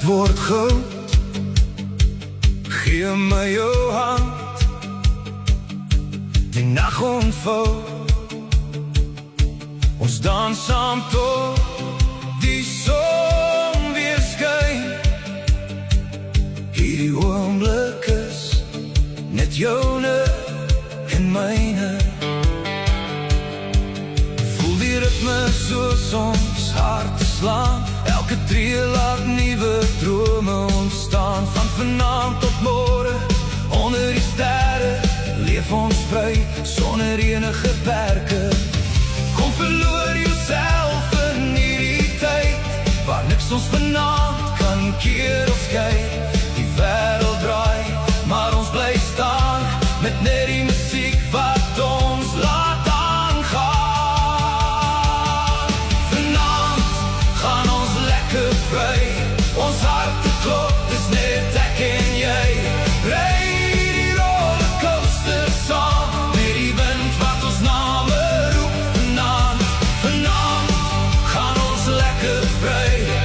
word goud. Gee my jou hand, die nag ontvou. Ons dans saam tot die son weer skyn. Hierdie oomblik is net joune en myne. Voel die ritme soos ons harte slaan. Elke tree laat nuwe drome ontstaan. Van vanaand tot môre, onder die sterre, leef ons vry, sonder enige perke. Kom verloor jouself in hierdie tyd, waar niks ons vanaand kan keer of skei. Die wêreld draai, maar ons bly staan, met net die musiek wat ons laat aangaan. Vanaand gaan ons lekker vry, ons harte klop, dis net ek en jy. Ry die rollercoaster saam, met die wind wat ons name roep vanaand. Vanaand gaan ons lekker vry.